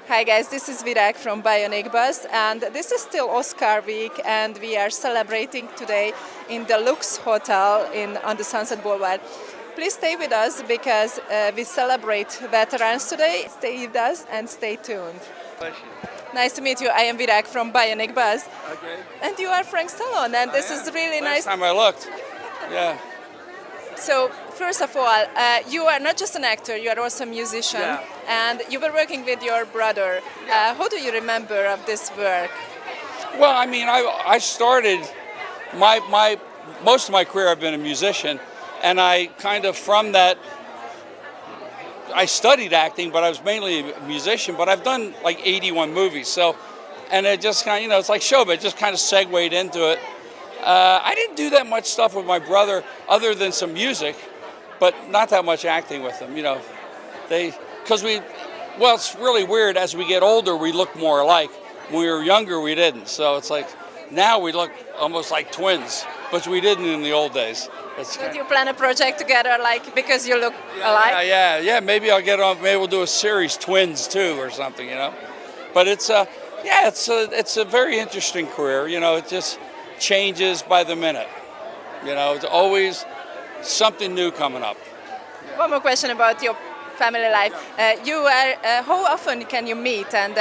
Hi guys, this is Virag from Bionic Buzz, and this is still Oscar week, and we are celebrating today in the Luxe Hotel on the Sunset Boulevard. Please stay with us because we celebrate veterans today. Stay with us and stay tuned. Nice to meet you. I am Virag from Bionic Buzz. Okay. And you are Frank Stallone, and this is really nice. Last time I looked. Yeah. So, first of all, you are not just an actor, you are also a musician. Yeah. And you were working with your brother. How do you remember of this work? Well, I mean, I started most of my career I've been a musician, and I kind of from that I studied acting, but I was mainly a musician. But I've done like 81 movies, so and it just kind of it's like showbiz. It just kind of segued into it. I didn't do that much stuff with my brother, other than some music, but not that much acting with them. It's really weird. As we get older, we look more alike. When we were younger, we didn't. So it's like now we look almost like twins, but we didn't in the old days. Would you plan a project together, like because you look alike? Yeah. Maybe I'll get on. Maybe we'll do a series, Twins 2 or something. But it's a very interesting career. It just changes by the minute. It's always something new coming up. One more question about your family life. How often can you meet, and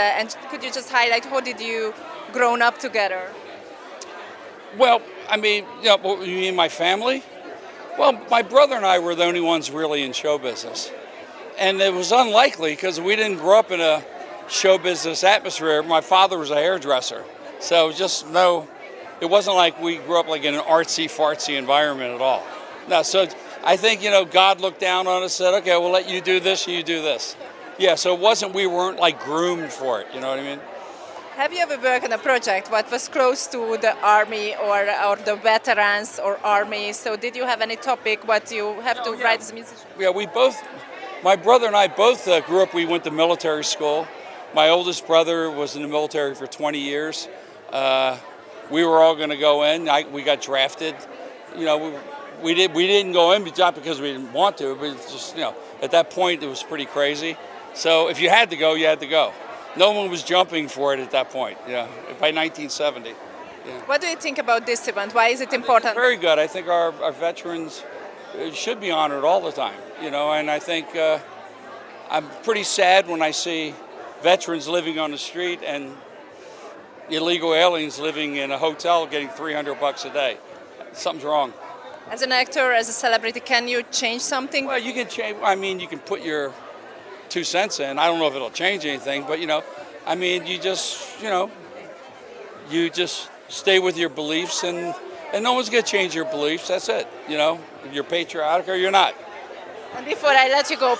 could you just highlight how did you grown up together? Well, I mean, you mean my family? Well, my brother and I were the only ones really in show business, and it was unlikely because we didn't grow up in a show business atmosphere. My father was a hairdresser, so it wasn't like we grew up like in an artsy-fartsy environment at all. No, so I think, God looked down on us and said, okay, we'll let you do this and you do this. Yeah, so we weren't like groomed for it, you know what I mean? Have you ever worked on a project what was close to the army or the veterans or army? So did you have any topic what you have to write as a musician? Yeah, my brother and I both grew up, we went to military school. My oldest brother was in the military for 20 years. We were all going to go in. We got drafted. We didn't go in not because we didn't want to, but it's just at that point it was pretty crazy. So if you had to go, you had to go. No one was jumping for it at that point. Yeah, by 1970. Yeah. What do you think about this event? Why is it important? Very good. I think our veterans should be honored all the time. And I think I'm pretty sad when I see veterans living on the street and illegal aliens living in a hotel getting $300 a day. Something's wrong. As an actor, as a celebrity, can you change something? Well, you can change. I mean, you can put your 2 cents in. I don't know if it'll change anything, but you just stay with your beliefs, and no one's gonna change your beliefs. That's it. If you're patriotic or you're not. And before I let you go,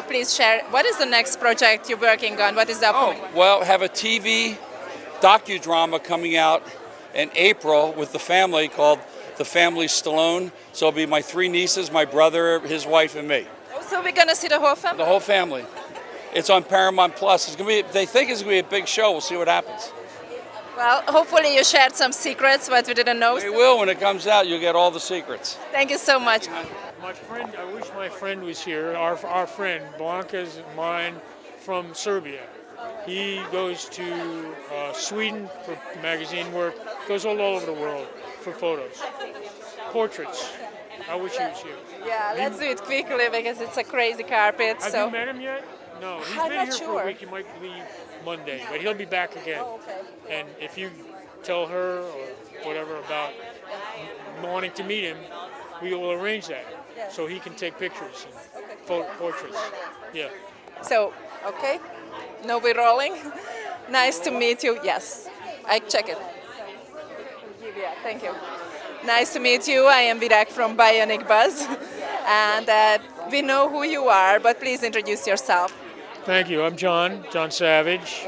please share what is the next project you're working on? What is the upcoming? Well, have a TV docudrama coming out in April with the family called The Family Stallone. So it'll be my 3 nieces, my brother, his wife, and me. So we're gonna see the whole family? The whole family. It's on Paramount Plus. They think it's gonna be a big show. We'll see what happens. Well, hopefully you shared some secrets what we didn't know. We will. When it comes out, you'll get all the secrets. Thank you so much. I wish my friend was here. Our friend, Blanca's mine from Serbia. He goes to Sweden for magazine work, goes all over the world for photos, portraits. I wish he was here. Yeah, let's do it quickly because it's a crazy carpet. Have you met him yet? No, he's been here for a week. He might leave Monday, but he'll be back again. Oh, okay. And if you tell her or whatever about wanting to meet him, we will arrange that so he can take pictures and portraits. Yeah. So, okay. No, we're rolling. Nice to meet you. Yes, I check it. Yeah, thank you. Nice to meet you. I am Virag from Bionic Buzz, and we know who you are, but please introduce yourself. Thank you. I'm John Savage.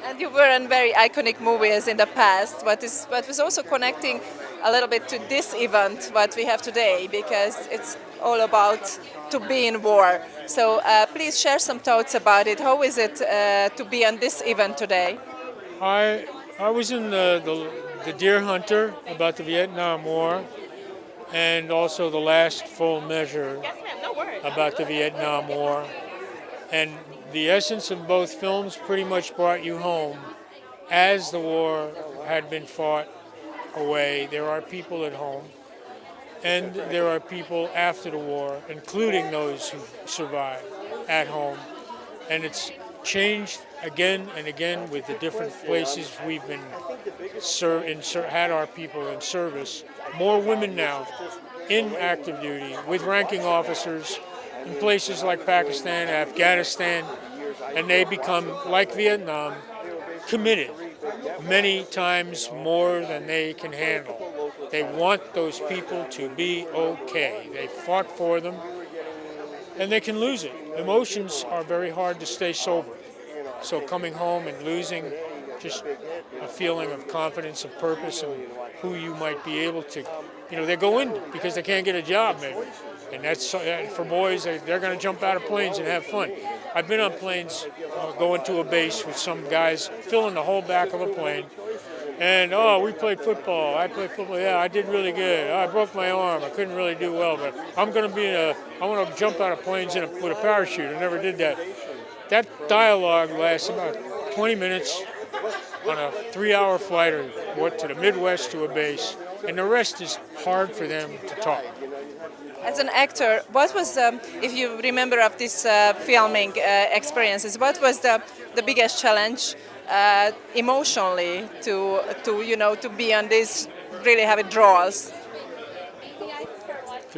And you were in very iconic movies in the past, but was also connecting a little bit to this event, what we have today, because it's all about to be in war. So please share some thoughts about it. How is it to be on this event today? I was in the Deer Hunter about the Vietnam War, and also the last full measure about the Vietnam War. And The essence of both films pretty much brought you home as the war had been fought away. There are people at home, and there are people after the war, including those who survived at home. And it's changed again and again with the different places we've been had our people in service. More women now in active duty with ranking officers in places like Pakistan, Afghanistan, and they become, like Vietnam, committed many times more than they can handle. They want those people to be okay. They fought for them, and they can lose it. Emotions are very hard to stay sober. So coming home and losing just a feeling of confidence, of purpose, and who you might be able to, they go in because they can't get a job maybe. And that's, for boys, they're going to jump out of planes and have fun. I've been on planes going to a base with some guys filling the whole back of a plane. And, we played football. I played football. Yeah, I did really good. I broke my arm. I couldn't really do well, but I want to jump out of planes with a parachute. I never did that. That dialogue lasts about 20 minutes on a 3-hour flight to the Midwest to a base, and the rest is hard for them to talk. As an actor, what was, if you remember of this filming experiences, what was the biggest challenge emotionally to be on these really heavy draws?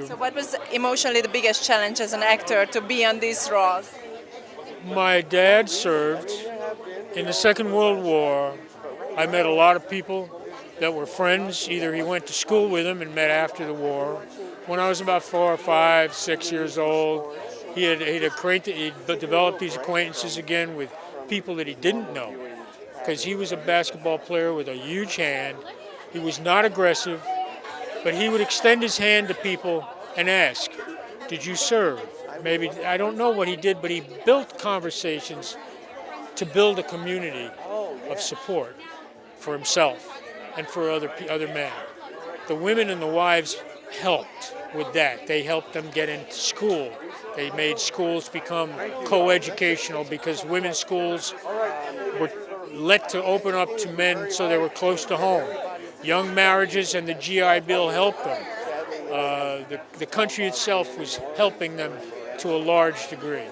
So what was emotionally the biggest challenge as an actor to be on these draws? My dad served in the Second World War. I met a lot of people that were friends. Either he went to school with them and met after the war. When I was about 4 or 5, 6 years old, he developed these acquaintances again with people that he didn't know, because he was a basketball player with a huge hand. He was not aggressive, but he would extend his hand to people and ask, "Did you serve?" Maybe, I don't know what he did, but he built conversations to build a community of support for himself and for other men. The women and the wives helped with that. They helped them get into school. They made schools become co-educational because women's schools were let to open up to men so they were close to home. Young marriages and the GI Bill helped them. The country itself was helping them to a large degree.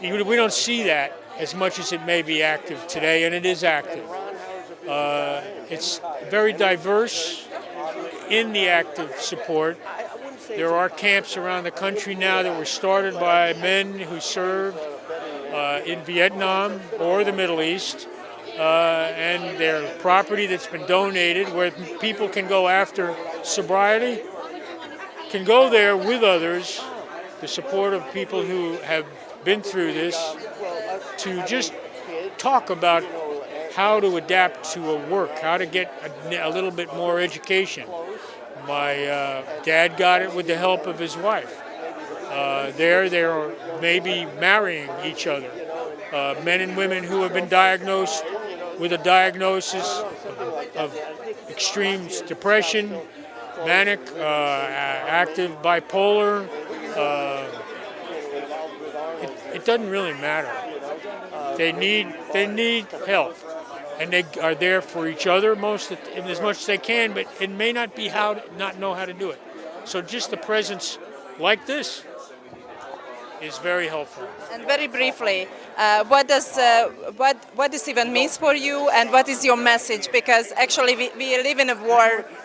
We don't see that as much as it may be active today, and it is active. It's very diverse in the active support. There are camps around the country now that were started by men who served in Vietnam or the Middle East, and their property that's been donated where people can go after sobriety, can go there with others, the support of people who have been through this, to just talk about how to adapt to a work, how to get a little bit more education. My dad got it with the help of his wife. They're maybe marrying each other. Men and women who have been diagnosed with a diagnosis of extreme depression, manic, active bipolar. It doesn't really matter. They need help, and they are there for each other as much as they can. But it may not be not know how to do it. So just the presence like this is very helpful. And very briefly, what this event means for you, and what is your message? Because actually we live in a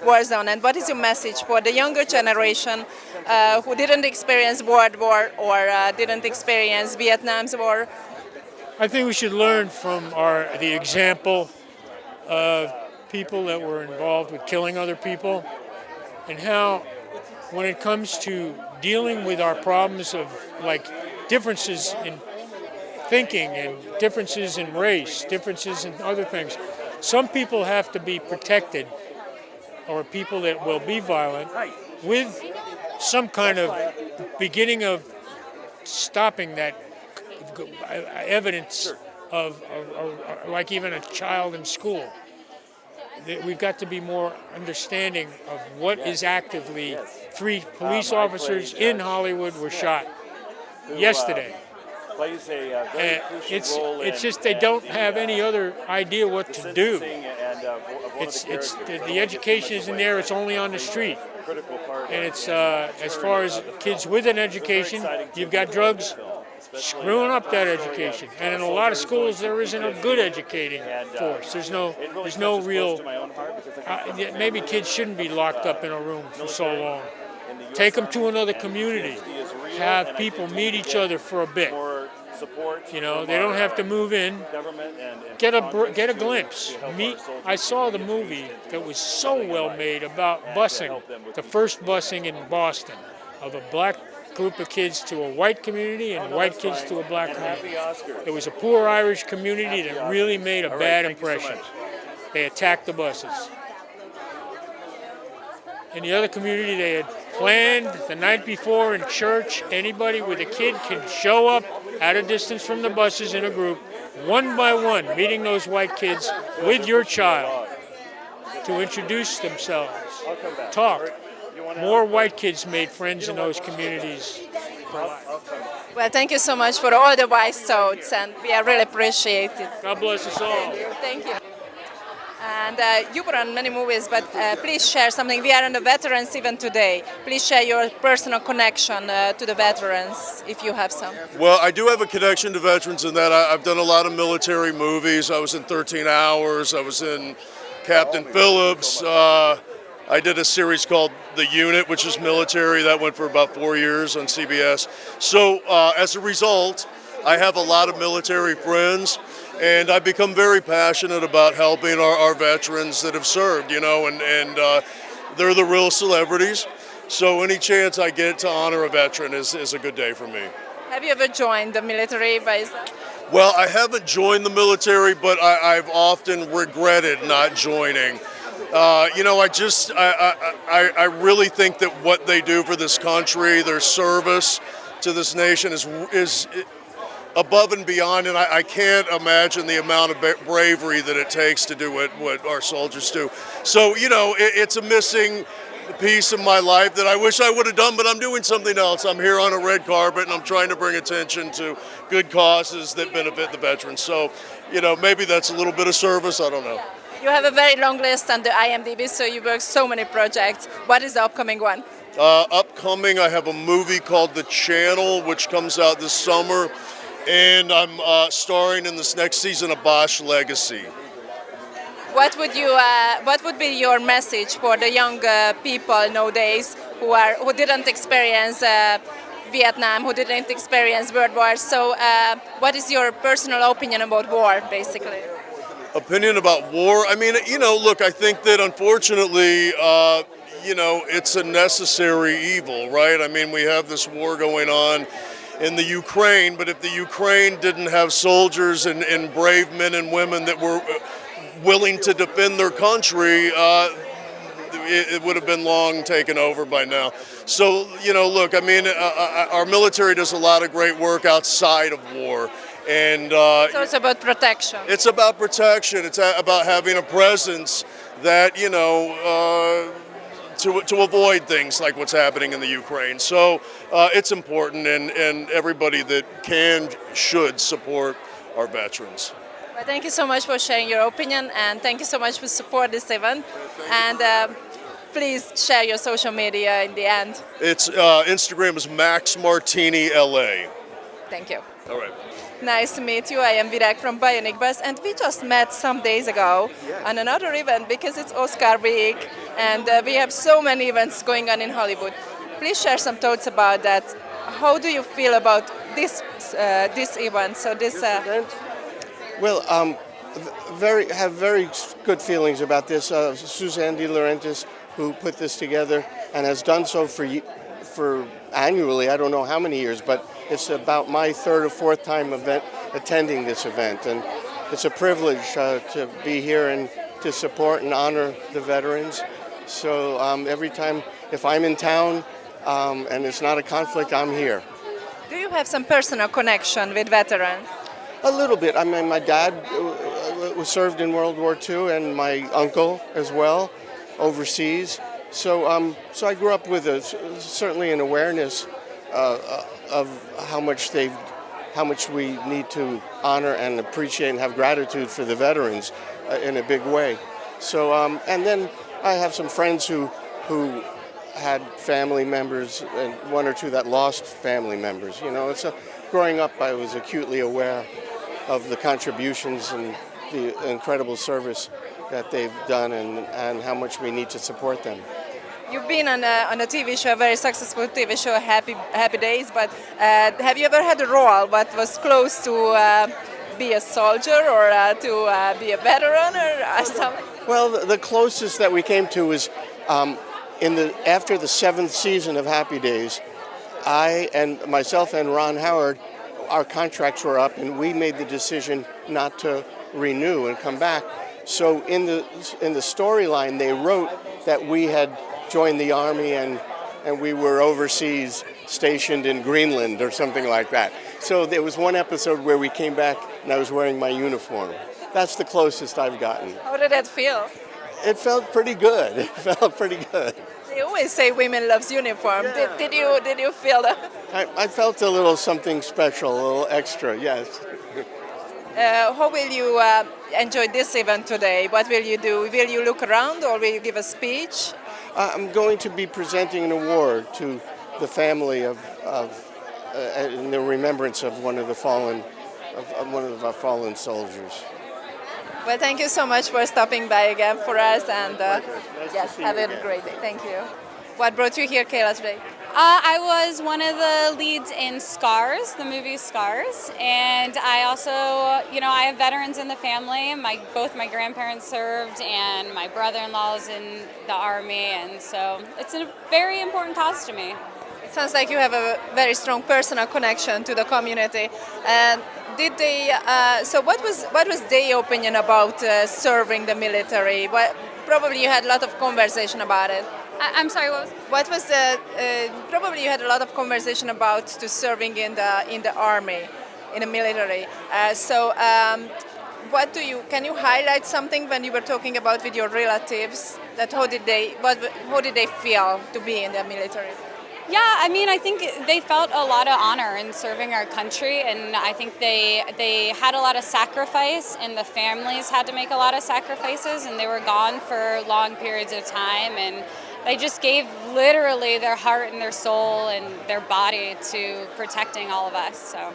war zone, and what is your message for the younger generation who didn't experience World War or didn't experience Vietnam's war? I think we should learn from the example of people that were involved with killing other people, and how when it comes to dealing with our problems of like differences in thinking and differences in race, differences in other things, some people have to be protected, or people that will be violent, with some kind of beginning of stopping that evidence of like even a child in school. We've got to be more understanding of what is actively. 3 police officers in Hollywood were shot yesterday. plays a very crucial role it's just they don't have any other idea what to do. The education isn't there. It's only on the street. And it's as far as kids with an education, you've got drugs screwing up that education. And in a lot of schools, there isn't a good educating force. There's no real. Maybe kids shouldn't be locked up in a room for so long. Take them to another community. Have people meet each other for a bit. You know, they don't have to move in. Get a glimpse. I saw the movie that was so well made about busing, the first busing in Boston of a black group of kids to a white community and white kids to a black community. It was a poor Irish community that really made a bad impression. They attacked the buses. In the other community, they had planned the night before in church. Anybody with a kid can show up at a distance from the buses in a group, one by one, meeting those white kids with your child to introduce themselves, talk. More white kids made friends in those communities. Well, thank you so much for all the wise thoughts, and we really appreciate it. God bless us all. Thank you. And you were on many movies, but please share something. We are on the veterans event today. Please share your personal connection to the veterans, if you have some. Well, I do have a connection to veterans in that I've done a lot of military movies. I was in 13 Hours. I was in Captain Phillips. I did a series called The Unit, which is military. That went for about 4 years on CBS. So as a result, I have a lot of military friends. And I've become very passionate about helping our veterans that have served, you know, and they're the real celebrities. So any chance I get to honor a veteran is a good day for me. Have you ever joined the military? Well, I haven't joined the military, but I've often regretted not joining. You know, I really think that what they do for this country, their service to this nation is above and beyond, and I can't imagine the amount of bravery that it takes to do what our soldiers do. So, you know, it's a missing piece of my life that I wish I would have done, but I'm doing something else. I'm here on a red carpet, and I'm trying to bring attention to good causes that benefit the veterans. So, you know, maybe that's a little bit of service, I don't know. You have a very long list on the IMDb, so you work so many projects. What is the upcoming one? Upcoming, I have a movie called The Channel, which comes out this summer. And I'm starring in this next season of Bosch Legacy. What would be your message for the young people nowadays who didn't experience Vietnam, who didn't experience World War? So, what is your personal opinion about war, basically? Opinion about war? I mean, you know, look, I think that unfortunately, you know, it's a necessary evil, right? I mean, we have this war going on in the Ukraine, but if the Ukraine didn't have soldiers and brave men and women that were willing to defend their country, it would have been long taken over by now. So, you know, look, I mean, our military does a lot of great work outside of war. And so it's about protection. It's about protection. It's about having a presence that, you know, to avoid things like what's happening in the Ukraine. So it's important, and everybody that should support our veterans. Well, thank you so much for sharing your opinion, and thank you so much for support this event. And please share your social media in the end. It's Instagram is Max Martini LA. Thank you. All right. Nice to meet you. I am Virag from Bionic Buzz, and we just met some days ago on another event because it's Oscar week, and we have so many events going on in Hollywood. Please share some thoughts about that. How do you feel about this event? So this event? Well, have very good feelings about this. Suzanne DeLaurentiis, who put this together and has done so for annually, I don't know how many years, but it's about my third or fourth time attending this event, and it's a privilege to be here and to support and honor the veterans. So every time, if I'm in town and it's not a conflict, I'm here. Do you have some personal connection with veterans? A little bit. I mean, my dad was served in World War II, and my uncle as well, overseas. So I grew up with certainly an awareness of how much they've how much we need to honor and appreciate and have gratitude for the veterans in a big way. So, and then I have some friends who had family members, and one or two that lost family members. You know, growing up, I was acutely aware of the contributions and the incredible service that they've done, and how much we need to support them. You've been on a TV show, a very successful TV show, Happy Days, but have you ever had a role that was close to be a soldier or to be a veteran or something? Well, the closest that we came to was after the 7th season of Happy Days. Myself and Ron Howard, our contracts were up, and we made the decision not to renew and come back. So in the storyline, they wrote that we had joined the Army and we were overseas, stationed in Greenland or something like that. So there was one episode where we came back and I was wearing my uniform. That's the closest I've gotten. How did that feel? It felt pretty good. They always say women loves uniform. Yeah. Did you feel that? I felt a little something special, a little extra, yes. How will you enjoy this event today? What will you do? Will you look around or will you give a speech? I'm going to be presenting an award to the family of in the remembrance of one of our fallen soldiers. Well, thank you so much for stopping by again for us, and Nice have a great day. Thank you. What brought you here, Cayla, today? I was one of the leads in Scars, the movie Scars, and I also, I have veterans in the family. Both my grandparents served, and my brother-in-law's in the Army, and so it's a very important cause to me. It sounds like you have a very strong personal connection to the community. And did they? So, what was their opinion about serving the military? Probably you had a lot of conversation about it. I'm sorry, what was? Probably you had a lot of conversation about to serving in the army, in the military. Can you highlight something when you were talking about with your relatives? That how did they feel to be in the military? Yeah, I think they felt a lot of honor in serving our country, and I think they had a lot of sacrifice, and the families had to make a lot of sacrifices, and they were gone for long periods of time, and they just gave literally their heart and their soul and their body to protecting all of us. So,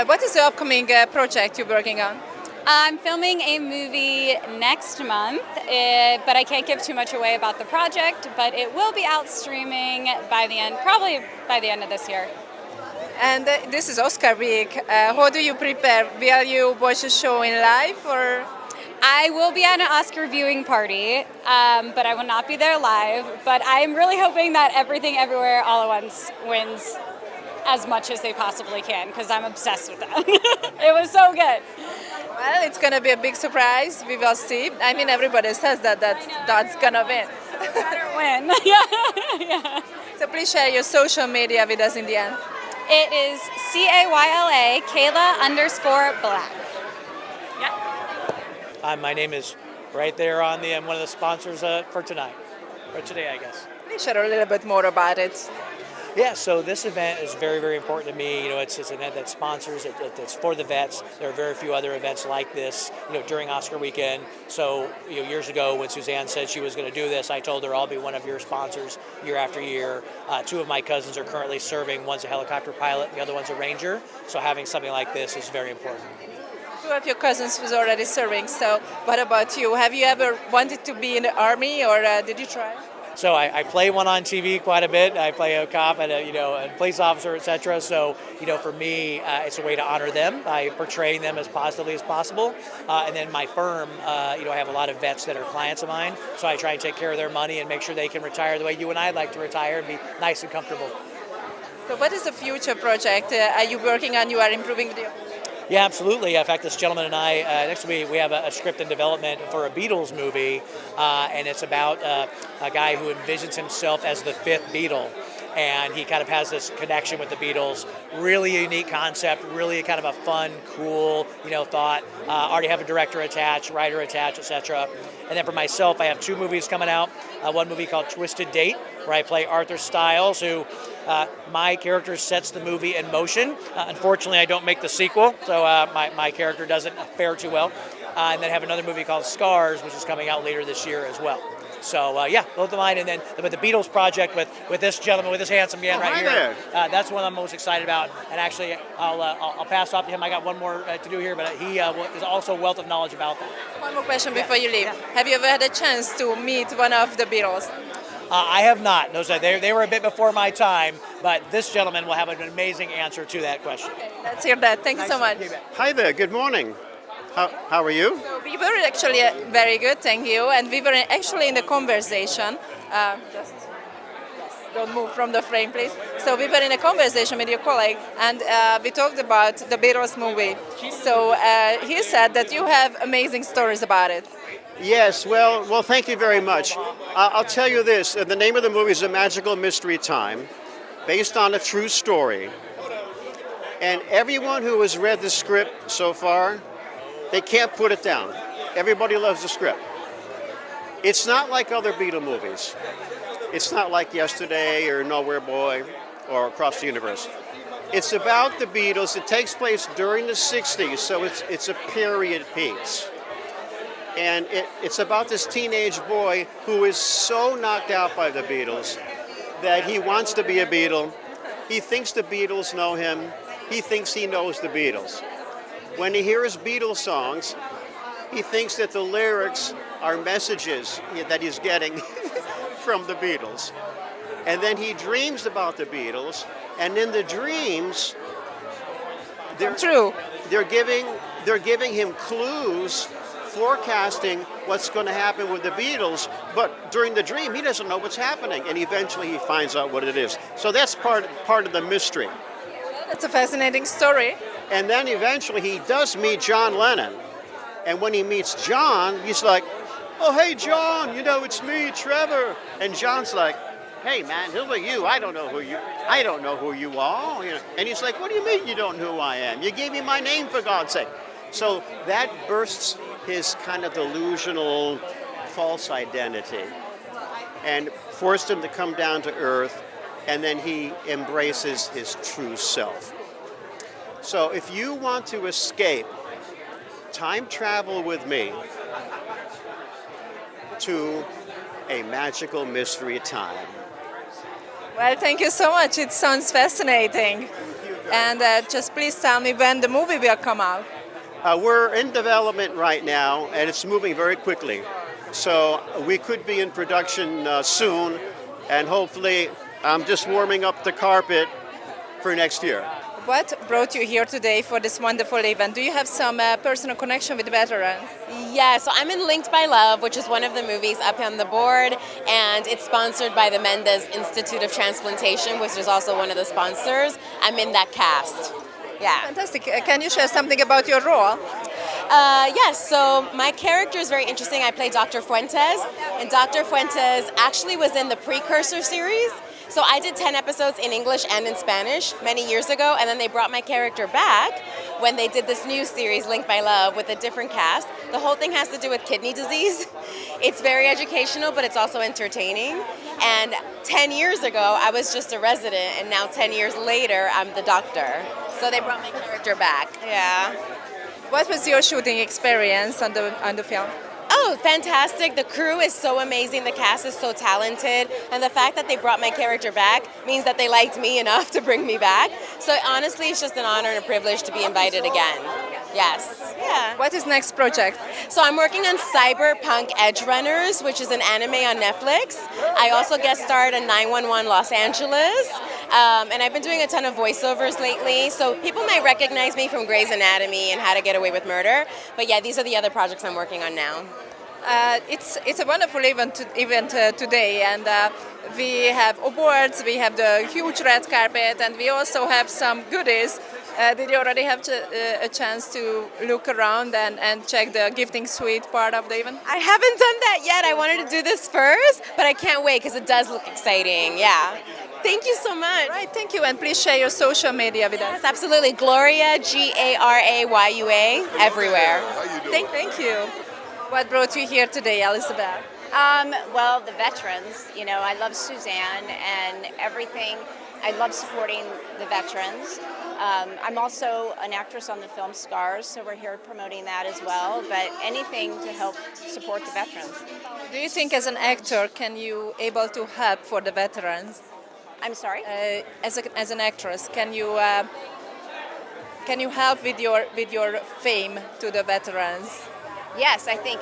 what is the upcoming project you're working on? I'm filming a movie next month, but I can't give too much away about the project, but it will be out streaming probably by the end of this year. And this is Oscar week. How do you prepare? Will you watch the show in live or? I will be at an Oscar viewing party, but I will not be there live. But I'm really hoping that Everything Everywhere All at Once wins as much as they possibly can, because I'm obsessed with that. It was so good. Well, it's going to be a big surprise. We will see. I mean, everybody says that's going to win. Better win. Yeah. So please share your social media with us in the end. It is Cayla, Cayla_Black. Yeah. My name is right there on I'm one of the sponsors for tonight, or today, I guess. Please share a little bit more about it. Yeah, so this event is very, very important to me. It's an event that sponsors, it's for the vets. There are very few other events like this, during Oscar weekend. So, years ago when Suzanne said she was going to do this, I told her I'll be one of your sponsors year after year. Two of my cousins are currently serving. One's a helicopter pilot, and the other one's a ranger. So having something like this is very important. Two of your cousins was already serving. So what about you? Have you ever wanted to be in the army, or did you try? So I play one on TV quite a bit. I play a cop and a police officer, etc. So for me, it's a way to honor them by portraying them as positively as possible. And then my firm, I have a lot of vets that are clients of mine. So I try and take care of their money and make sure they can retire the way you and I'd like to retire and be nice and comfortable. So what is the future project? Are you working on? You are improving the. Yeah, absolutely. In fact, this gentleman and I, next week, we have a script in development for a Beatles movie, and it's about a guy who envisions himself as the fifth Beatle. and he kind of has this connection with the Beatles. Really unique concept, really kind of a fun, cool, thought. Already have a director attached, writer attached, etc. And then for myself, I have 2 movies coming out. One movie called Twisted Date, where I play Arthur Styles, who my character sets the movie in motion. Unfortunately, I don't make the sequel, so my character doesn't fare too well. And then I have another movie called Scars, which is coming out later this year as well. So both of mine, and then with the Beatles project with this gentleman, with this handsome man right here. That's one I'm most excited about. And actually, I'll pass off to him. I got one more to do here, but he is also a wealth of knowledge about that. One more question before you leave. Have you ever had a chance to meet one of the Beatles? I have not. No, so they were a bit before my time, but this gentleman will have an amazing answer to that question. Okay, let's hear that. Thank you so much. Hi there. Good morning. How are you? So we were actually very good, thank you. And we were actually in the conversation. Don't move from the frame, please. So we were in a conversation with your colleague, and we talked about the Beatles movie. So he said that you have amazing stories about it. Yes. Well. Thank you very much. I'll tell you this. The name of the movie is A Magical Mystery Time, based on a true story. And everyone who has read the script so far, they can't put it down. Everybody loves the script. It's not like other Beatle movies. It's not like Yesterday or Nowhere Boy or Across the Universe. It's about the Beatles. It takes place during the 60s, so it's a period piece. And it's about this teenage boy who is so knocked out by the Beatles that he wants to be a Beatle. He thinks the Beatles know him. He thinks he knows the Beatles. When he hears Beatles songs, he thinks that the lyrics are messages that he's getting from the Beatles. And then he dreams about the Beatles, and in the dreams, they're giving him clues, forecasting what's going to happen with the Beatles, but during the dream, he doesn't know what's happening, and eventually he finds out what it is. So that's part of the mystery. That's a fascinating story. And then eventually he does meet John Lennon. And when he meets John, he's like, "Oh, hey, John, it's me, Trevor." And John's like, "Hey, man, who are you? I don't know who you are." And he's like, "What do you mean you don't know who I am? You gave me my name, for God's sake." So that bursts his kind of delusional false identity and forced him to come down to earth, and then he embraces his true self. So if you want to escape time travel with me to a magical mystery time. Well, thank you so much. It sounds fascinating. And just please tell me when the movie will come out. We're in development right now, and it's moving very quickly. So we could be in production soon, and hopefully I'm just warming up the carpet for next year. What brought you here today for this wonderful event? Do you have some personal connection with veterans? Yeah, so I'm in Linked by Love, which is one of the movies up on the board, and it's sponsored by the Mendez Institute of Transplantation, which is also one of the sponsors. I'm in that cast. Yeah. Fantastic. Can you share something about your role? Yes, so my character is very interesting. I play Dr. Fuentes, and Dr. Fuentes actually was in the Precursor series. So I did 10 episodes in English and in Spanish many years ago, and then they brought my character back when they did this new series, Linked by Love, with a different cast. The whole thing has to do with kidney disease. It's very educational, but it's also entertaining. And 10 years ago, I was just a resident, and now 10 years later, I'm the doctor. So they brought my character back. Yeah. What was your shooting experience on the film? Oh, fantastic. The crew is so amazing. The cast is so talented. And the fact that they brought my character back means that they liked me enough to bring me back. So honestly, it's just an honor and a privilege to be invited again. Yes. Yeah. What is next project? So I'm working on Cyberpunk Edge Runners, which is an anime on Netflix. I also guest starred on 911 Los Angeles. And I've been doing a ton of voiceovers lately. So people might recognize me from Grey's Anatomy and How to Get Away with Murder. But yeah, these are the other projects I'm working on now. It's a wonderful event today, and we have awards, we have the huge red carpet, and we also have some goodies. Did you already have a chance to look around and check the gifting suite part of the event? I haven't done that yet. I wanted to do this first, but I can't wait because it does look exciting. Yeah. Thank you so much. Right, thank you, and please share your social media with us. Yes, absolutely. Gloria, Garayua, everywhere. Thank you. What brought you here today, Elizabeth? Well, the veterans. You know, I love Suzanne and everything. I love supporting the veterans. I'm also an actress on the film Scars, so we're here promoting that as well. But anything to help support the veterans. Do you think, as an actor, can you able to help for the veterans? I'm sorry. As an actress, can you help with your fame to the veterans? Yes, I think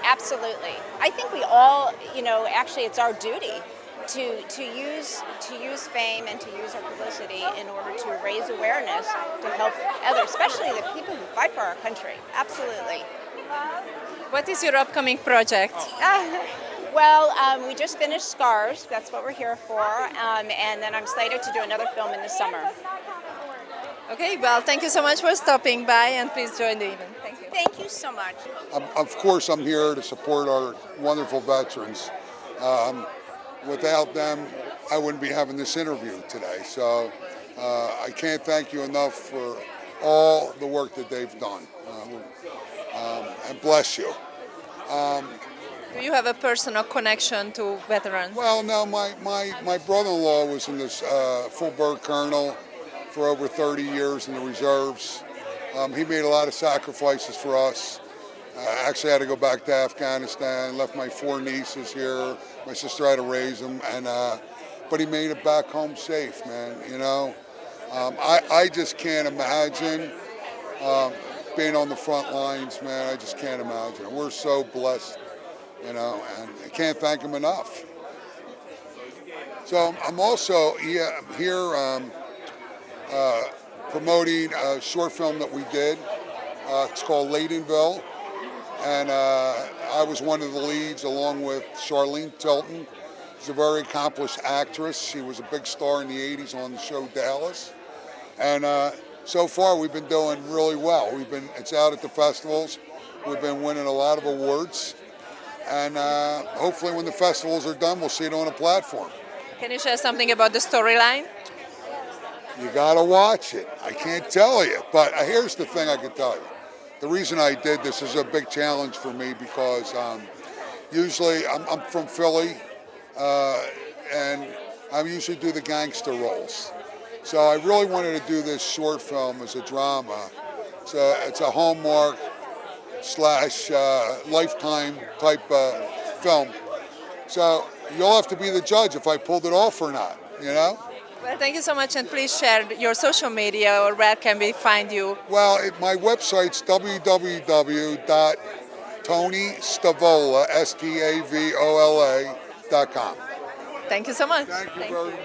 absolutely. I think we all, you know, actually it's our duty to use fame and to use our publicity in order to raise awareness to help others, especially the people who fight for our country. Absolutely. What is your upcoming project? Well, we just finished Scars. That's what we're here for, and then I'm slated to do another film in the summer. Okay, well, thank you so much for stopping by, and please join the event. Thank you. Thank you so much. Of course, I'm here to support our wonderful veterans. Without them, I wouldn't be having this interview today. So I can't thank you enough for all the work that they've done. And bless you. Do you have a personal connection to veterans? Well, no, my brother-in-law was in this full bird colonel for over 30 years in the reserves. He made a lot of sacrifices for us. Actually, I had to go back to Afghanistan, left my 4 nieces here. My sister had to raise them, but he made it back home safe, man, you know. I just can't imagine being on the front lines, man. I just can't imagine. We're so blessed, you know, and I can't thank him enough. So I'm also here promoting a short film that we did. It's called Laytonville. And I was one of the leads along with Charlene Tilton. She's a very accomplished actress. She was a big star in the 80s on the show Dallas. And so far we've been doing really well. It's out at the festivals. We've been winning a lot of awards. And hopefully when the festivals are done, we'll see it on a platform. Can you share something about the storyline? You gotta watch it. I can't tell you, but here's the thing I can tell you. The reason I did this is a big challenge for me because usually I'm from Philly and I usually do the gangster roles. So I really wanted to do this short film as a drama. So it's a Hallmark / Lifetime type film. So you'll have to be the judge if I pulled it off or not, you know? Well, thank you so much, and please share your social media, or where can we find you? Well, my website's www.TonyStavola.com. Thank you so much. Thank you very much.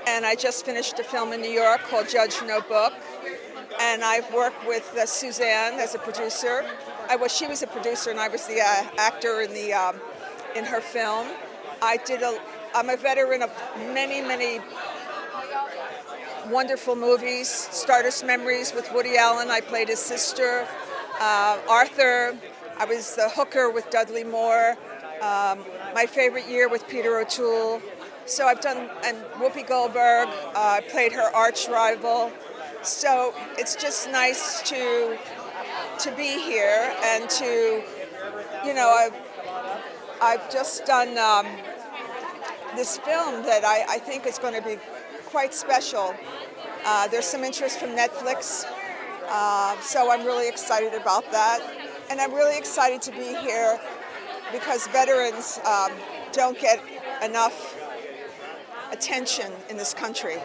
And I just finished a film in New York called Judge No Book, and I've worked with Suzanne as a producer. She was a producer, and I was the actor in her film. I'm a veteran of many wonderful movies. Stardust Memories with Woody Allen. I played his sister. Arthur. I was the hooker with Dudley Moore. My favorite year with Peter O'Toole. So I've done, and Whoopi Goldberg. I played her arch rival. So it's just nice to be here and to, you know, I've just done this film that I think is going to be quite special. There's some interest from Netflix, so I'm really excited about that. And I'm really excited to be here because veterans don't get enough attention in this country.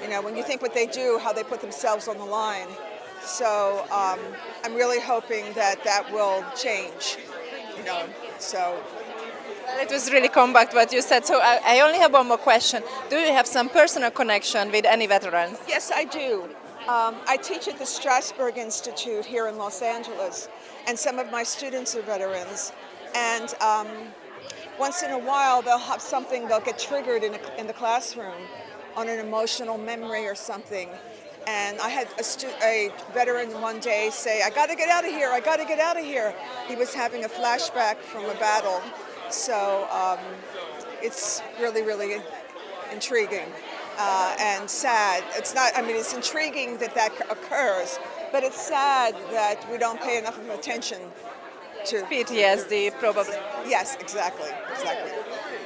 You know, when you think what they do, how they put themselves on the line. So I'm really hoping that will change, you know, so. It was really compact what you said, so I only have one more question. Do you have some personal connection with any veterans? Yes, I do. I teach at the Strasberg Institute here in Los Angeles, and some of my students are veterans. And once in a while, they'll have something, they'll get triggered in the classroom on an emotional memory or something. And I had a veteran one day say, I got to get out of here, I got to get out of here. He was having a flashback from a battle. So it's really, really intriguing. and sad. It's not, I mean, it's intriguing that that occurs, but it's sad that we don't pay enough of attention to PTSD, probably. Yes, exactly.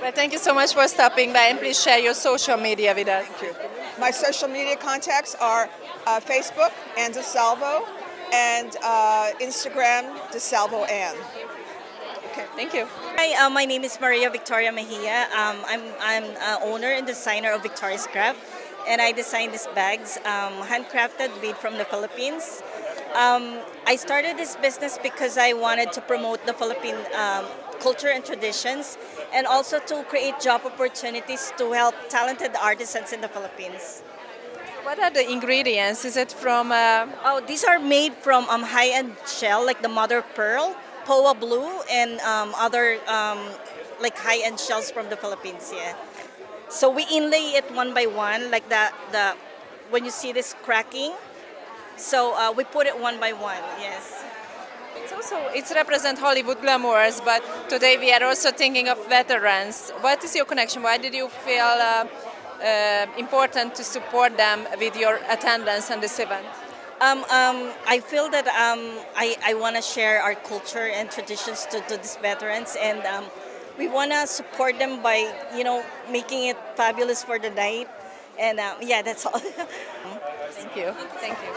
Well, thank you so much for stopping by, and please share your social media with us. Thank you. My social media contacts are Facebook, Ann DeSalvo, and Instagram, DeSalvo Ann. Okay, thank you. Hi, my name is Maria Victoria Mejia. I'm owner and designer of Victoria's Craft, and I design these bags, handcrafted, made from the Philippines. I started this business because I wanted to promote the Philippine culture and traditions, and also to create job opportunities to help talented artisans in the Philippines. What are the ingredients? Is it from? Oh, these are made from high-end shell, like the mother pearl, Poa blue, and other like high-end shells from the Philippines. Yeah. So we inlay it one by one, like the when you see this cracking. So we put it one by one. Yes. It's represent Hollywood glamours, but today we are also thinking of veterans. What is your connection? Why did you feel important to support them with your attendance on this event? I feel that I want to share our culture and traditions to these veterans, and we want to support them by making it fabulous for the night. And yeah, that's all. Thank you. Thank you.